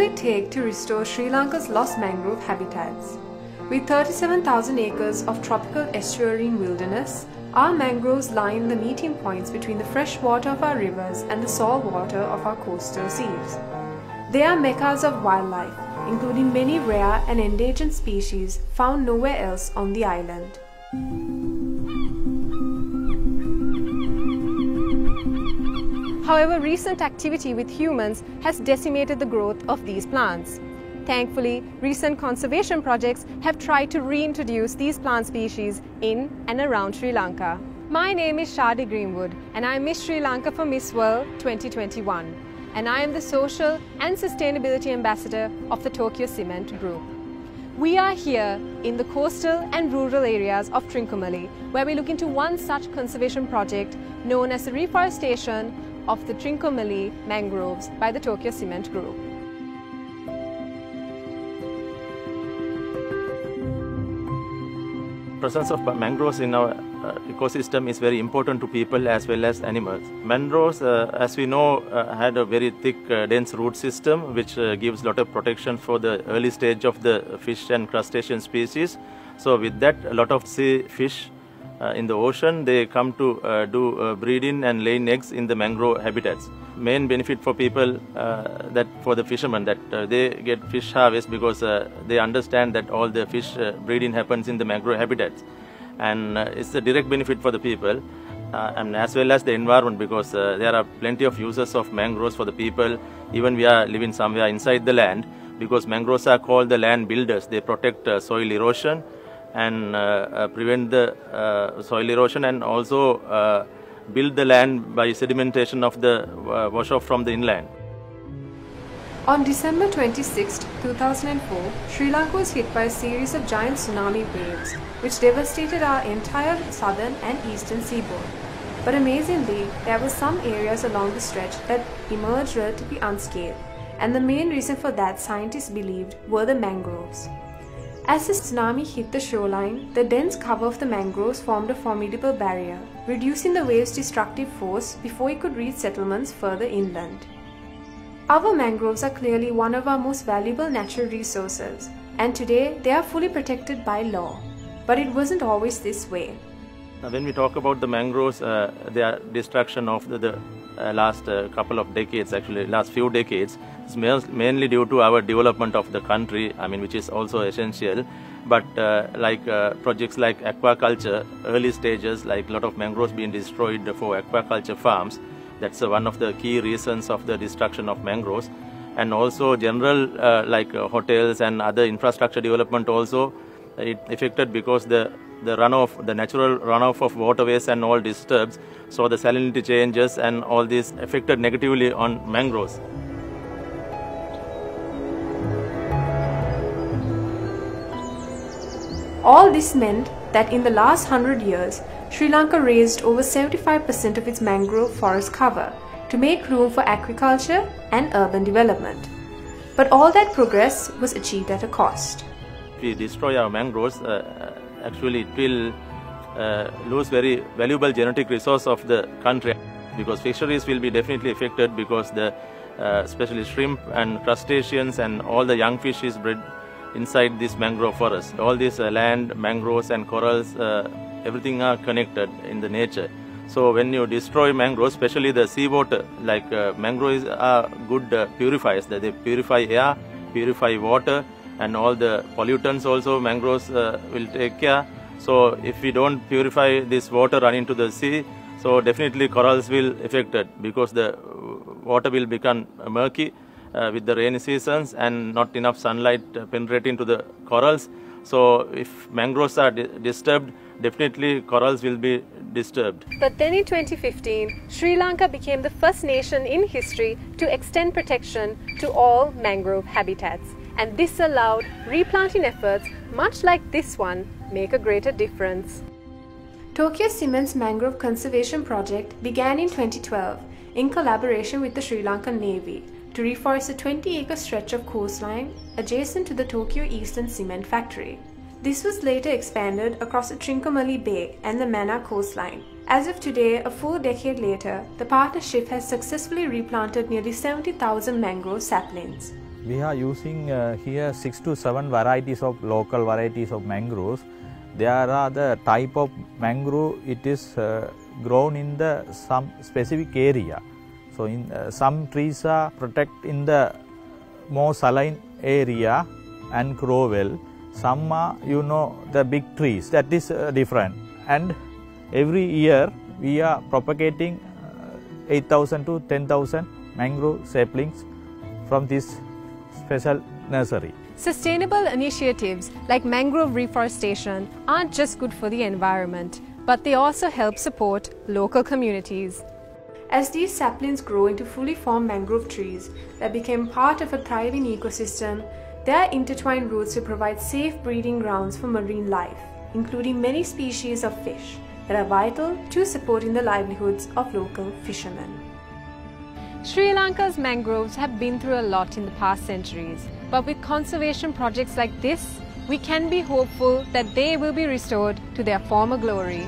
it take to restore Sri Lanka's lost mangrove habitats? With 37,000 acres of tropical estuarine wilderness, our mangroves lie in the meeting points between the fresh water of our rivers and the salt water of our coastal seas. They are meccas of wildlife, including many rare and endangered species found nowhere else on the island. However, recent activity with humans has decimated the growth of these plants. Thankfully, recent conservation projects have tried to reintroduce these plant species in and around Sri Lanka. My name is Shadi Greenwood and I am Miss Sri Lanka for Miss World 2021, and I am the Social and Sustainability Ambassador of the Tokyo Cement Group. We are here in the coastal and rural areas of Trincomalee, where we look into one such conservation project known as the reforestation of the Trincomalee mangroves by the Tokyo Cement Group. Presence of mangroves in our ecosystem is very important to people as well as animals. Mangroves, as we know, had a very thick, dense root system which gives a lot of protection for the early stage of the fish and crustacean species. So with that, a lot of sea fish in the ocean, they come to do breeding and laying eggs in the mangrove habitats. Main benefit for people, that for the fishermen, that they get fish harvest because they understand that all the fish breeding happens in the mangrove habitats, and it's a direct benefit for the people and as well as the environment, because there are plenty of uses of mangroves for the people. Even we are living somewhere inside the land, because mangroves are called the land builders. They protect soil erosion and prevent the soil erosion, and also build the land by sedimentation of the wash off from the inland. On December 26, 2004, Sri Lanka was hit by a series of giant tsunami waves which devastated our entire southern and eastern seaboard. But amazingly, there were some areas along the stretch that emerged relatively unscathed, and the main reason for that, scientists believed, were the mangroves. As the tsunami hit the shoreline, the dense cover of the mangroves formed a formidable barrier, reducing the wave's destructive force before it could reach settlements further inland. Our mangroves are clearly one of our most valuable natural resources, and today they are fully protected by law. But it wasn't always this way. When we talk about the mangroves, their destruction of the last couple of decades, actually last few decades, is mainly due to our development of the country, which is also essential. But projects like aquaculture, early stages, like a lot of mangroves being destroyed for aquaculture farms, that's one of the key reasons of the destruction of mangroves. And also general hotels and other infrastructure development also, it affected because the natural runoff of waterways and all disturbs, so the salinity changes and all this affected negatively on mangroves. All this meant that in the last 100 years, Sri Lanka raised over 75% of its mangrove forest cover to make room for agriculture and urban development. But all that progress was achieved at a cost. If we destroy our mangroves, actually it will lose very valuable genetic resource of the country, because fisheries will be definitely affected, because especially shrimp and crustaceans and all the young fish is bred inside this mangrove forest. All this land, mangroves and corals, everything are connected in the nature. So when you destroy mangroves, especially the seawater, mangroves are good purifiers. They purify air, purify water, and all the pollutants also mangroves will take care. So if we don't purify this water running to the sea, so definitely corals will affected, because the water will become murky with the rainy seasons and not enough sunlight penetrating to the corals. So if mangroves are disturbed, definitely corals will be disturbed. But then in 2015, Sri Lanka became the first nation in history to extend protection to all mangrove habitats. And this allowed replanting efforts, much like this one, make a greater difference. Tokyo Cement's Mangrove Conservation Project began in 2012 in collaboration with the Sri Lankan Navy to reforest a 20-acre stretch of coastline adjacent to the Tokyo Eastern Cement Factory. This was later expanded across the Trincomalee Bay and the Mannar coastline. As of today, a full decade later, the partnership has successfully replanted nearly 70,000 mangrove saplings. We are using here 6 to 7 varieties of local varieties of mangroves. There are the type of mangrove, it is grown in the some specific area. So in some trees are protect in the more saline area and grow well. Some are, the big trees, that is different. And every year we are propagating 8,000 to 10,000 mangrove saplings from this special nursery. Sustainable initiatives like mangrove reforestation aren't just good for the environment, but they also help support local communities. As these saplings grow into fully formed mangrove trees that become part of a thriving ecosystem, their intertwined roots will provide safe breeding grounds for marine life, including many species of fish that are vital to supporting the livelihoods of local fishermen. Sri Lanka's mangroves have been through a lot in the past centuries, but with conservation projects like this, we can be hopeful that they will be restored to their former glory.